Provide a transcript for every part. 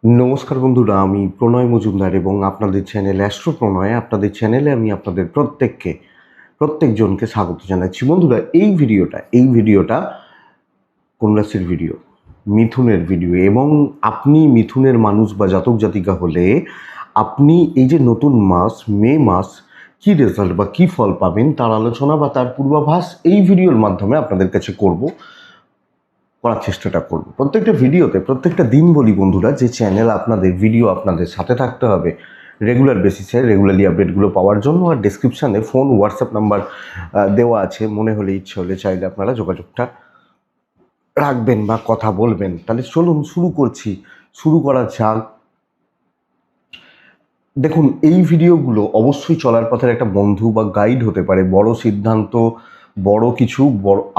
নমস্কার বন্ধুরা, আমি প্রণয় মজুমদার এবং আপনাদের চ্যানেল অ্যাস্ট্রো প্রণয়। আপনাদের চ্যানেলে আমি আপনাদের প্রত্যেকজনকে স্বাগত জানাচ্ছি। বন্ধুরা, এই ভিডিওটা কোন রাশির ভিডিও? মিথুনের ভিডিও। এবং আপনি মিথুনের মানুষ বা জাতক জাতিকা হলে আপনি এই যে নতুন মাস মে মাস কি রেজাল্ট বা কি ফল পাবেন তার আলোচনা বা তার পূর্বাভাস এই ভিডিওর মাধ্যমে আপনাদের কাছে করার চেষ্টাটা করব। প্রত্যেকটা ভিডিওতে প্রত্যেকটা দিন বলি বন্ধুরা, যে চ্যানেল আপনাদের ভিডিও আপনাদের সাথে থাকতে হবে রেগুলার বেসিসে, রেগুলারলি আপডেটগুলো পাওয়ার জন্য। আর ডেসক্রিপশানে ফোন হোয়াটসঅ্যাপ নাম্বার দেওয়া আছে, মনে হলে ইচ্ছে হলে চাইলে আপনারা যোগাযোগটা রাখবেন বা কথা বলবেন। তাহলে চলুন শুরু করা যাক। দেখুন, এই ভিডিওগুলো অবশ্যই চলার পথের একটা বন্ধু বা গাইড হতে পারে। বড় সিদ্ধান্ত, বড়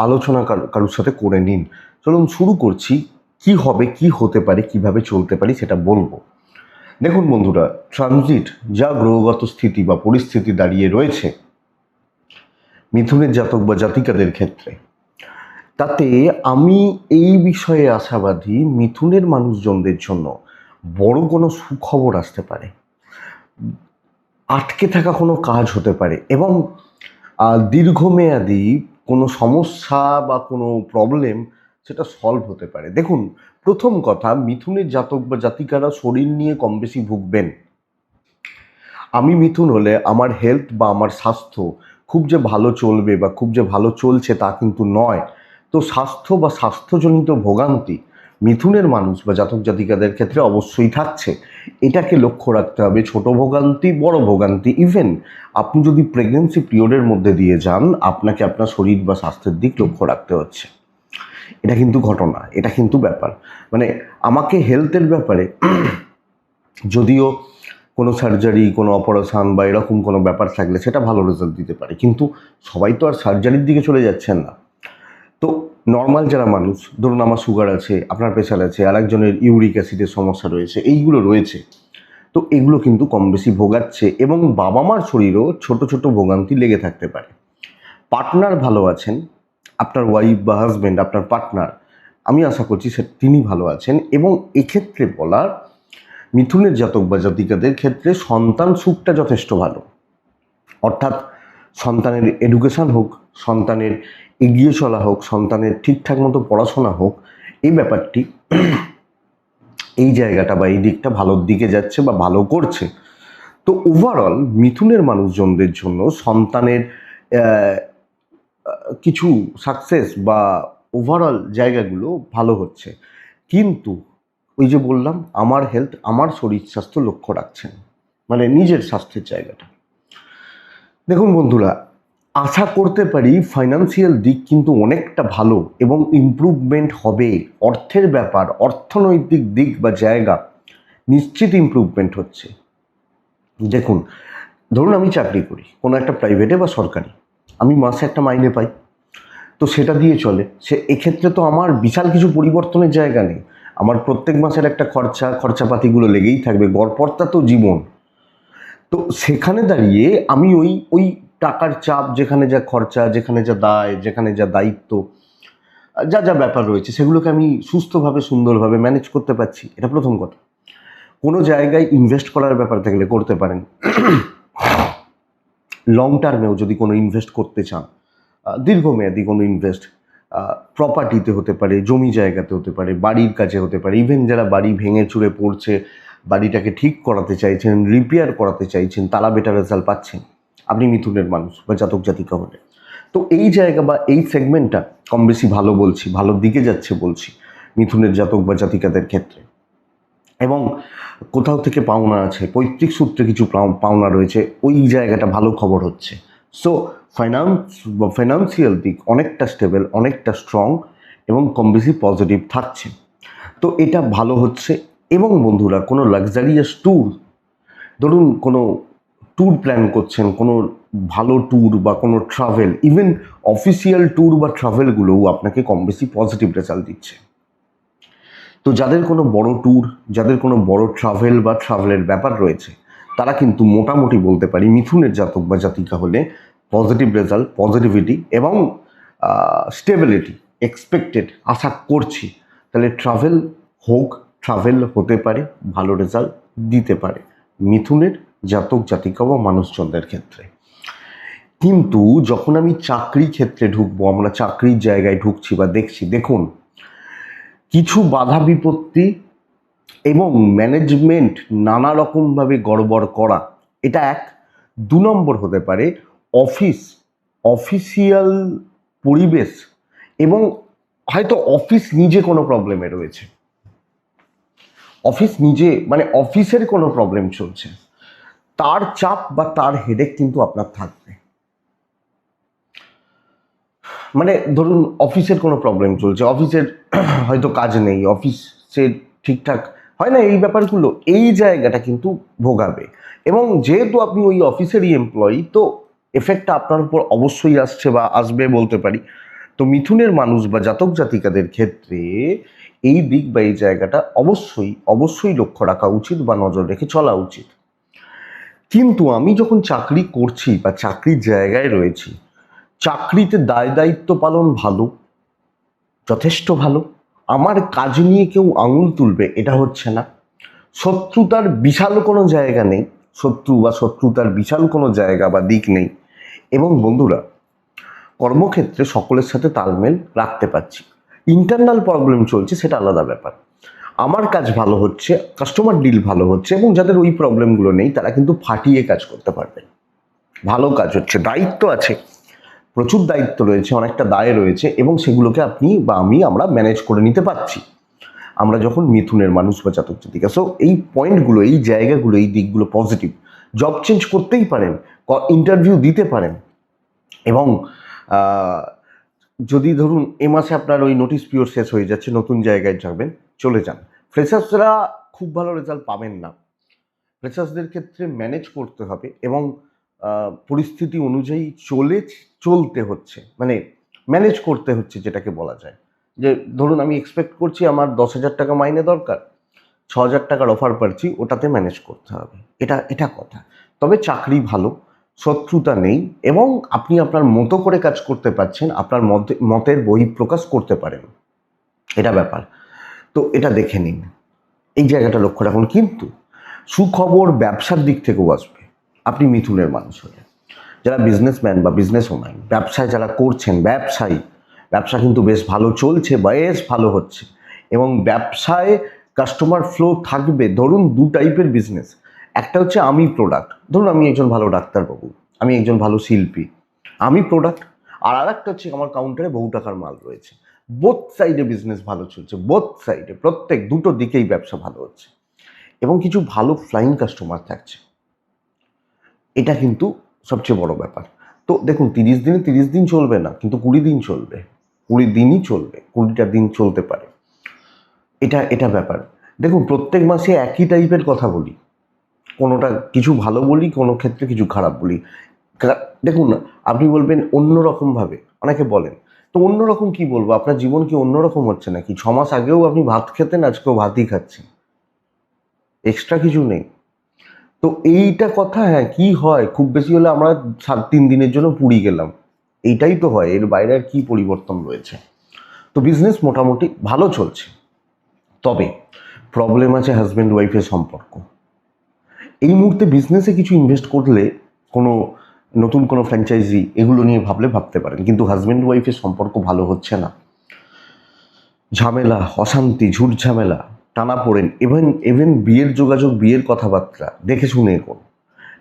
আলোচনা কারোর সাথে করে নিন। চলুন শুরু করছি। কি হবে, কি হতে পারে, কিভাবে চলতে পারি সেটা বলবো। দেখুন বন্ধুরা, ট্রানজিট যা গ্রহগত স্থিতি বা পরিস্থিতি দাঁড়িয়ে রয়েছে মিথুনের জাতক বা জাতিকাদের ক্ষেত্রে, তাতে আমি এই বিষয়ে আশাবাদী মিথুনের মানুষজনদের জন্য বড় কোনো সুখবর আসতে পারে। আটকে থাকা কোনো কাজ হতে পারে এবং দীর্ঘমেয়াদী কোনো সমস্যা বা কোনো প্রবলেম সেটা সলভ হতে পারে। দেখুন, প্রথম কথা, মিথুনের জাতক বা জাতিকারা শরীর নিয়ে কম বেশি ভুগবেন। আমি মিথুন হলে আমার হেলথ বা আমার স্বাস্থ্য খুব যে ভালো চলবে বা খুব যে ভালো চলছে তা কিন্তু নয়। তো স্বাস্থ্য বা স্বাস্থ্যজনিত ভোগান্তি মিথুনের মানুষ বা জাতক জাতিকাদের ক্ষেত্রে অবশ্যই থাকছে। এটাকে লক্ষ্য রাখতে হবে। ছোট ভোগান্তি, বড় ভোগান্তি, ইভেন আপনি যদি প্রেগনেন্সি পিরিয়ডের মধ্যে দিয়ে যান, আপনাকে আপনার শরীর বা স্বাস্থ্যের দিক লক্ষ্য রাখতে হচ্ছে। এটা কিন্তু ঘটনা, এটা কিন্তু ব্যাপার। মানে আমাকে হেলথের ব্যাপারে যদিও কোনো সার্জারি, কোনো অপারেশান বা এরকম কোনো ব্যাপার থাকলে সেটা ভালো রেজাল্ট দিতে পারে, কিন্তু সবাই তো আর সার্জারির দিকে চলে যাচ্ছেন না। তো নর্মাল যারা মানুষ, ধরুন আমার সুগার আছে, আপনার প্রেশার আছে, আরেকজনের ইউরিক অ্যাসিডের সমস্যা রয়েছে, এইগুলো রয়েছে। তো এগুলো কিন্তু কম বেশি ভোগাচ্ছে এবং বাবা মার শরীরেও ছোট ছোট ভোগান্তি লেগে থাকতে পারে। পার্টনার ভালো আছেন, আপনার ওয়াইফ বা হাজব্যান্ড, আপনার পার্টনার, আমি আশা করছি তিনি ভালো আছেন। এবং এক্ষেত্রে বলার, মিথুনের জাতক বা জাতিকাদের ক্ষেত্রে সন্তান সুখটা যথেষ্ট ভালো। অর্থাৎ সন্তানের এডুকেশান হোক, সন্তানের এগিয়ে চলা হোক, সন্তানের ঠিকঠাক মতো পড়াশোনা হোক, এই ব্যাপারটি, এই জায়গাটা বা এই দিকটা ভালোর দিকে যাচ্ছে বা ভালো করছে। তো ওভারঅল মিথুনের মানুষজনদের জন্য সন্তানের কিছু সাকসেস বা ওভারঅল জায়গাগুলো ভালো হচ্ছে। কিন্তু ওই যে বললাম, আমার হেলথ, আমার শরীর স্বাস্থ্য লক্ষ্য রাখছেন, মানে নিজের স্বাস্থ্যের জায়গাটা। দেখুন বন্ধুরা, আশা করতে পারি ফাইন্যান্সিয়াল দিক কিন্তু অনেকটা ভালো এবং ইমপ্রুভমেন্ট হবে। অর্থের ব্যাপার, অর্থনৈতিক দিক বা জায়গা নিশ্চিত ইমপ্রুভমেন্ট হচ্ছে। দেখুন, ধরুন আমি চাকরি করি কোনো একটা প্রাইভেটে বা সরকারি, আমি মাসে একটা মাইনে পাই, তো সেটা দিয়ে চলে। এক্ষেত্রে তো আমার বিশাল কিছু পরিবর্তনের জায়গা নেই। আমার প্রত্যেক মাসের একটা খরচাপাতিগুলো লেগেই থাকবে, গড়পড়তা তো জীবন। তো সেখানে দাঁড়িয়ে আমি ওই টাকার চাপ, যেখানে যা খরচা, যেখানে যা দায়, যেখানে যা দায়িত্ব, যা যা ব্যাপার রয়েছে, সেগুলোকে আমি সুস্থভাবে সুন্দরভাবে ম্যানেজ করতে পারছি। এটা প্রথম কথা। কোনো জায়গায় ইনভেস্ট করার ব্যাপার থাকলে করতে পারেন। লং টার্মেও যদি কোনো ইনভেস্ট করতে চান, দীর্ঘমেয়াদী কোনো ইনভেস্ট, প্রপার্টিতে হতে পারে, জমি জায়গাতে হতে পারে, বাড়ির কাছে হতে পারে। ইভেন যারা বাড়ি ভেঙে চুরে পড়ছে, বাড়িটাকে ঠিক করাতে চাইছেন, রিপেয়ার করাতে চাইছেন, তারা বেটার রেজাল্ট পাচ্ছেন আপনি মিথুনের মানুষ বা জাতক জাতিকা হলে। তো এই জায়গা বা এই সেগমেন্টটা কম বেশি ভালো বলছি, ভালোর দিকে যাচ্ছে বলছি মিথুনের জাতক বা জাতিকাদের ক্ষেত্রে। এবং কোথাও থেকে পাওনা আছে, পৈতৃক সূত্রে কিছু পাওনা রয়েছে, ওই জায়গাটা ভালো খবর হচ্ছে। সো ফাইন্যান্সিয়াল দিক অনেকটা স্টেবল, অনেকটা স্ট্রং এবং কম বেশি পজিটিভ থাকছে। তো এটা ভালো হচ্ছে। এবং বন্ধুরা, কোনো লাক্সারিয়াস ট্যুর, ধরুন কোনো ট্যুর প্ল্যান করছেন, কোনো ভালো ট্যুর বা কোনো ট্রাভেল, ইভেন অফিসিয়াল ট্যুর বা ট্রাভেলগুলোও আপনাকে কম বেশি পজিটিভ রেজাল্ট দিচ্ছে। তো যাদের কোনো বড় ট্যুর, যাদের কোনো বড় ট্রাভেল বা ট্রাভেলের ব্যাপার রয়েছে, তারা কিন্তু মোটামুটি বলতে পারি মিথুনের জাতক বা জাতিকা হলে পজিটিভ রেজাল্ট, পজিটিভিটি এবং স্টেবিলিটি এক্সপেক্টেড আশা করছি। তাহলে ট্রাভেল হোক, ট্রাভেল হতে পারে, ভালো রেজাল্ট দিতে পারে মিথুনের জাতক জাতিকা বা মানুষজনদের ক্ষেত্রে। কিন্তু যখন আমি চাকরি ক্ষেত্রে ঢুকবো, আমরা চাকরির জায়গায় ঢুকছি বা দেখছি, দেখুন কিছু বাধা বিপত্তি এবং ম্যানেজমেন্ট নানা রকমভাবে গড়বড় করা, এটা এক। 2 নম্বর হতে পারে অফিসিয়াল পরিবেশ এবং হয়তো অফিস নিজে কোনো প্রবলেমে রয়েছে, অফিস নিজে মানে অফিসের কোনো প্রবলেম চলছে, তার চাপ বা তার হেডেক কিন্তু আপনার থাকবে। মানে ধরুন অফিসের কোনো প্রবলেম চলছে, অফিসের হয়তো কাজ নেই, অফিসের ঠিকঠাক হয় না, এই ব্যাপারগুলো এই জায়গাটা কিন্তু ভোগাবে। এবং যেহেতু আপনি ওই অফিসেরই এমপ্লয়ি, তো এফেক্টটা আপনার উপর অবশ্যই আসছে বা আসবে বলতে পারি। তো মিথুনের মানুষ বা জাতক জাতিকাদের ক্ষেত্রে এই দিক বা এই জায়গাটা অবশ্যই অবশ্যই লক্ষ্য রাখা উচিত বা নজর রেখে চলা উচিত। কিন্তু আমি যখন চাকরি করছি বা চাকরির জায়গায় রয়েছি, চাকরিতে দায় দায়িত্ব পালন ভালো, যথেষ্ট ভালো। আমার কাজ নিয়ে কেউ আঙুল তুলবে এটা হচ্ছে না। শত্রুতার বিশাল কোনো জায়গা নেই, শত্রুতার বিশাল কোনো জায়গা বা দিক নেই। এবং বন্ধুরা, কর্মক্ষেত্রে সকলের সাথে তালমেল রাখতে পারছি। ইন্টারনাল প্রবলেম চলছে সেটা আলাদা ব্যাপার। আমার কাজ ভালো হচ্ছে, কাস্টমার ডিল ভালো হচ্ছে, এবং যাদের ওই প্রবলেমগুলো নেই তারা কিন্তু ফাটিয়ে কাজ করতে পারবে, ভালো কাজ হচ্ছে, দায়িত্ব আছে, প্রচুর দায়িত্ব রয়েছে, অনেকটা দায় রয়েছে, এবং সেগুলোকে আপনি বা আমরা ম্যানেজ করে নিতে পারছি আমরা যখন মিথুনের মানুষ বা জাতক জাতিকা। সো এই পয়েন্টগুলো, এই জায়গাগুলো, এই দিকগুলো পজিটিভ। জব চেঞ্জ করতেই পারেন, ইন্টারভিউ দিতে পারেন, এবং যদি ধরুন এ মাসে আপনার ওই নোটিশ পিরিয়ড শেষ হয়ে যাচ্ছে, নতুন জায়গায় যাবেন, চলে যান। ফ্রেশার্সরা খুব ভালো রেজাল্ট পাবেন না, ফ্রেশার্সদের ক্ষেত্রে ম্যানেজ করতে হবে এবং পরিস্থিতি অনুযায়ী চলতে হচ্ছে, মানে ম্যানেজ করতে হচ্ছে, যেটাকে বলা যায় যে ধরুন আমি এক্সপেক্ট করছি আমার 10,000 টাকা মাইনে দরকার, 6,000 টাকার অফার পাচ্ছি, ওটাতে ম্যানেজ করতে হবে, এটা কথা। তবে চাকরি ভালো, শত্রুতা নেই, এবং আপনি আপনার মতো করে কাজ করতে পারছেন, আপনার মতের বহিঃপ্রকাশ করতে পারেন, এটা ব্যাপার। তো এটা দেখে নিন, এই জায়গাটা লক্ষ্য রাখুন। কিন্তু সুখবর ব্যবসার দিক থেকেও আসবে আপনি মিথুনের মানুষ হলে। যারা বিজনেসম্যান বা বিজনেস ওম্যান, ব্যবসায় যারা করছেন, ব্যবসা কিন্তু বেশ ভালো চলছে, বেশ ভালো হচ্ছে, এবং ব্যবসায় কাস্টমার ফ্লো থাকবে। ধরুন 2 টাইপের বিজনেস, একটা হচ্ছে আমি প্রোডাক্ট, ধরুন আমি একজন ভালো ডাক্তারবাবু, আমি একজন ভালো শিল্পী, আমি প্রোডাক্ট। আর একটা হচ্ছে আমার কাউন্টারে বহু টাকার মাল রয়েছে। বোথ সাইডে বিজনেস ভালো চলছে, বোথ সাইডে, প্রত্যেক দুটো দিকেই ব্যবসা ভালো হচ্ছে, এবং কিছু ভালো ফ্লাইং কাস্টমার থাকছে, এটা কিন্তু সবচেয়ে বড় ব্যাপার। তো দেখুন 30 দিনে 30 দিন চলবে না, কিন্তু 20 দিন চলবে, 20 দিনই চলবে, 20টা দিন চলতে পারে, এটা ব্যাপার। দেখুন প্রত্যেক মাসে একই টাইপের কথা বলি, কোনোটা কিছু ভালো বলি, কোনো ক্ষেত্রে কিছু খারাপ বলি। দেখুন না, আপনি বলবেন অন্যরকমভাবে, অনেকে বলেন, তো অন্যরকম কি বলবো? আপনার জীবন কি অন্যরকম হচ্ছে নাকি? 6 মাস আগেও আপনি ভাত খেতেন, আজকেও ভাতই খাচ্ছেন, এক্সট্রা কিছু নেই। তো এইটা কথা, হ্যাঁ কি হয়, খুব বেশি হলে আমরা 3 দিনের জন্য পুরী গেলাম, এইটাই তো হয়, এর বাইরে আর কি পরিবর্তন রয়েছে। তো বিজনেস মোটামুটি ভালো চলছে, তবে প্রবলেম আছে হাজব্যান্ড ওয়াইফের সম্পর্ক। এই মুহূর্তে বিজনেসে কিছু ইনভেস্ট করলে, কোনো নতুন কোনো ফ্র্যাঞ্চাইজি এগুলো নিয়ে ভাবতে পারেন, কিন্তু হাজব্যান্ড ওয়াইফের সম্পর্ক ভালো হচ্ছে না, ঝামেলা, অশান্তি, ঝুট ঝামেলা, টানাপোড়েন, ইভেন বিয়ের যোগাযোগ, বিয়ের কথাবার্তা দেখে শুনে করুন,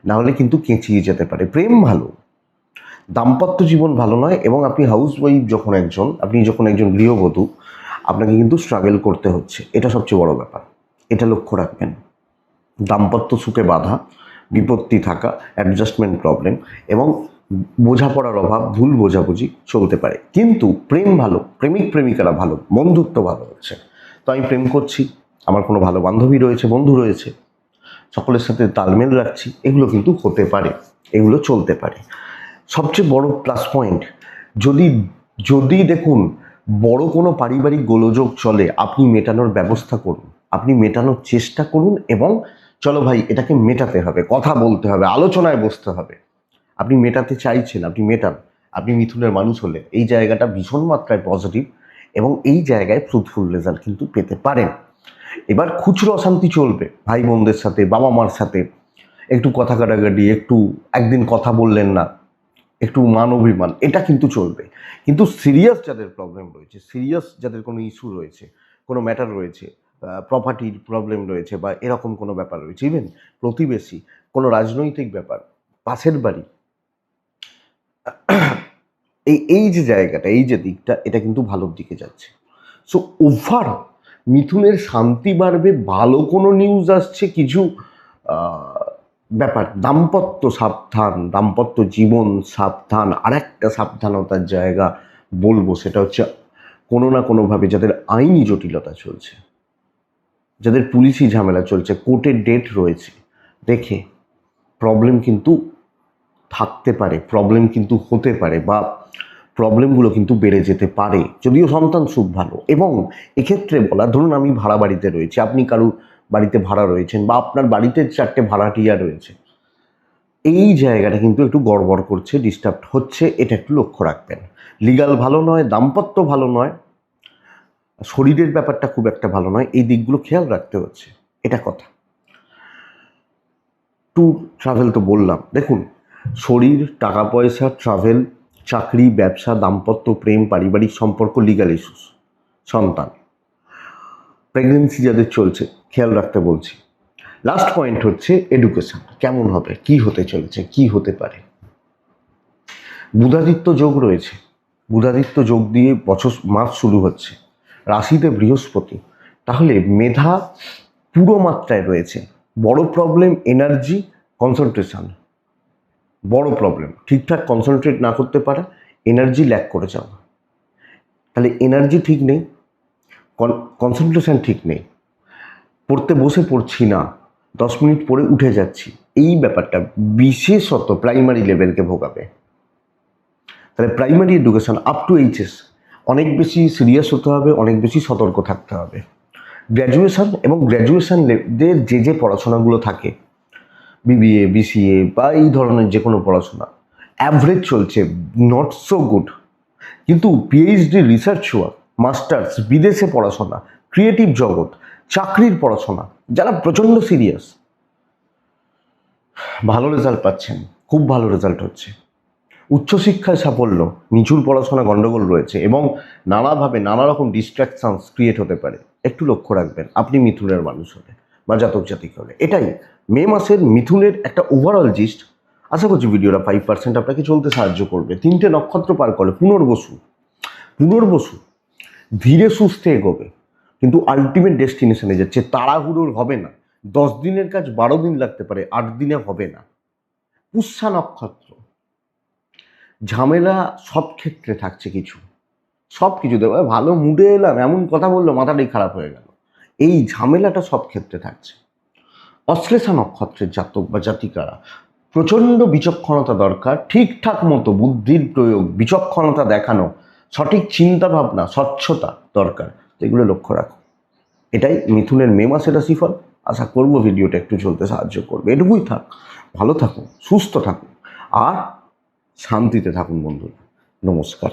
নাহলে কিন্তু কেঁচিয়ে যেতে পারে। প্রেম ভালো, দাম্পত্য জীবন ভালো নয়, এবং আপনি হাউস ওয়াইফ আপনি যখন একজন গৃহবধূ, আপনাকে কিন্তু স্ট্রাগল করতে হচ্ছে, এটা সবচেয়ে বড় ব্যাপার, এটা লক্ষ্য রাখবেন। দাম্পত্য সুখে বাধা, বিপত্তি থাকা, অ্যাডজাস্টমেন্ট প্রবলেম, এবং বোঝাপড়ার অভাব, ভুল বোঝাবুঝি চলতে পারে। কিন্তু প্রেম ভালো, প্রেমিক প্রেমিকারা ভালো, বন্ধুত্ব ভালো হচ্ছে। তো আমি প্রেম করছি, আমার কোনো ভালো বান্ধবী রয়েছে, বন্ধু রয়েছে, সকলের সাথে তালমেল রাখছি, এগুলো কিন্তু হতে পারে, এগুলো চলতে পারে। সবচেয়ে বড় প্লাস পয়েন্ট, যদি যদি দেখুন বড় কোনো পারিবারিক গোলযোগ চলে, আপনি মেটানোর ব্যবস্থা করুন, আপনি মেটানোর চেষ্টা করুন, এবং চলো ভাই এটাকে মেটাতে হবে, কথা বলতে হবে, আলোচনায় বসতে হবে। আপনি মেটাতে চাইছেন, আপনি মেটান। আপনি মিথুনের মানুষ হলে এই জায়গাটা ভীষণ মাত্রায় পজিটিভ, এবং এই জায়গায় ফ্রুটফুল রেজাল্ট কিন্তু পেতে পারেন। এবার খুচরো অশান্তি চলবে, ভাই বোনদের সাথে, বাবা মার সাথে একটু কথা কাটাকাটি, একটু একদিন কথা বললেন না, একটু মান অভিমান, এটা কিন্তু চলবে। কিন্তু সিরিয়াস যাদের প্রবলেম রয়েছে, সিরিয়াস যাদের কোনো ইস্যু রয়েছে, কোনো ম্যাটার রয়েছে, প্রপার্টির প্রবলেম রয়েছে বা এরকম কোনো ব্যাপার রয়েছে, ইভেন প্রতিবেশী, কোনো রাজনৈতিক ব্যাপার, পাশের বাড়ি, এই যে জায়গাটা, এই যে দিকটা, এটা কিন্তু ভালোর দিকে যাচ্ছে। সো ওভার মিথুনের শান্তি বাড়বে, ভালো কোনো নিউজ আসছে, কিছু ব্যাপার, দাম্পত্য সাবধান, দাম্পত্য জীবন সাবধান। আর একটা সাবধানতার জায়গা বলবো, সেটা হচ্ছে কোনো না কোনোভাবে যাদের আইনি জটিলতা চলছে, যাদের পুলিশি ঝামেলা চলছে, কোর্টের ডেট রয়েছে, দেখে প্রবলেম কিন্তু থাকতে পারে, প্রবলেম কিন্তু হতে পারে, বা প্রবলেমগুলো কিন্তু বেড়ে যেতে পারে, যদিও সন্তান সুখ ভালো। এবং এক্ষেত্রে বলা, ধরুন আমি ভাড়া বাড়িতে রয়েছি, আপনি কারুর বাড়িতে ভাড়া রয়েছেন, বা আপনার বাড়িতে 4টে ভাড়াটিয়া রয়েছে, এই জায়গাটা কিন্তু একটু গড়বড় করছে, ডিস্টার্ব হচ্ছে, এটা একটু লক্ষ্য রাখবেন। লিগাল ভালো নয়, দাম্পত্য ভালো নয়, শরীরের ব্যাপারটা খুব একটা ভালো নয়, এই দিকগুলো খেয়াল রাখতে হচ্ছে, এটা কথা। ট্যুর ট্রাভেল তো বললাম, দেখুন শরীর, টাকা পয়সা, ট্রাভেল, চাকরি, ব্যবসা, দাম্পত্য, প্রেম, পারিবারিক সম্পর্ক, লিগাল ইস্যুস, সন্তান, প্রেগনেন্সি যাদের চলছে, খেয়াল রাখতে বলছি। লাস্ট পয়েন্ট হচ্ছে এডুকেশন, কেমন হবে, কি হতে চলেছে, কি হতে পারে। বুধাদিত্য যোগ রয়েছে, বুধাদিত্য যোগ দিয়ে মাস শুরু হচ্ছে, রাশিতে বৃহস্পতি, তাহলে মেধা পুরো মাত্রায় রয়েছে। বড় প্রবলেম এনার্জি, কনসেন্ট্রেশন, বড় প্রবলেম, ঠিকঠাক কনসেন্ট্রেট না করতে পারে, এনার্জি ল্যাক করে যাওয়া। তাহলে এনার্জি ঠিক নেই, কনসেন্ট্রেশন ঠিক নেই, পড়তে বসে পড়ছি না, 10 মিনিট পরে উঠে যাচ্ছি, এই ব্যাপারটা বিশেষত প্রাইমারি লেভেলকে ভোগাবে। তাহলে primary education up to HS অনেক বেশি সিরিয়াস হতে হবে, অনেক বেশি সতর্ক থাকতে হবে। গ্র্যাজুয়েশন এবং গ্র্যাজুয়েশনদের যে পড়াশোনাগুলো থাকে, বিবিএ, বিসিএ বা এই ধরনের যে কোনো পড়াশোনা, অ্যাভারেজ চলছে, নট সো গুড। কিন্তু পিএইচডি, রিসার্চ ওয়ার্ক, মাস্টার্স, বিদেশে পড়াশোনা, ক্রিয়েটিভ জগৎ, চাকরির পড়াশোনা, যারা প্রচণ্ড সিরিয়াস, ভালো রেজাল্ট পাচ্ছেন, খুব ভালো রেজাল্ট হচ্ছে। উচ্চশিক্ষায় সাফল্য, নিচুর পড়াশোনা গণ্ডগোল রয়েছে, এবং নানাভাবে নানা রকম ডিস্ট্রাকশনস ক্রিয়েট হতে পারে, একটু লক্ষ্য রাখবেন আপনি মিথুনের মানুষ হলে বা জাতক জাতিক হলে। এটাই মে মাসের মিথুনের একটা ওভারঅল জিস্ট। আশা করছি ভিডিওটা 5% আপনাকে চলতে সাহায্য করবে। 3টে নক্ষত্র পার করে পুনর্বসু ধীরে সুস্থে এগোবে, কিন্তু আলটিমেট ডেস্টিনেশনে যাচ্ছে, তাড়াহুড়োর হবে না। 10 দিনের কাজ 12 দিন লাগতে পারে, 8 দিনে হবে না। পুষ্যা নক্ষত্র, ঝামেলা সব ক্ষেত্রে থাকছে, সব কিছু দেবো, ভালো মুডে এলাম, এমন কথা বললো মাথাটাই খারাপ হয়ে গেল, এই ঝামেলাটা সব ক্ষেত্রে থাকছে। অশ্লেষা নক্ষত্রের জাতক বা জাতিকারা, প্রচণ্ড বিচক্ষণতা দরকার, ঠিকঠাক মতো বুদ্ধির প্রয়োগ, বিচক্ষণতা দেখানো, সঠিক চিন্তা ভাবনা, স্বচ্ছতা দরকার, তো এগুলো লক্ষ্য রাখো। এটাই মিথুনের মে মাসের রাশিফল। আশা করবো ভিডিওটা একটু চলতে সাহায্য করবে। এটুকুই থাক, ভালো থাকুন, সুস্থ থাকুন, আর শান্তিতে থাকুন বন্ধুরা। নমস্কার।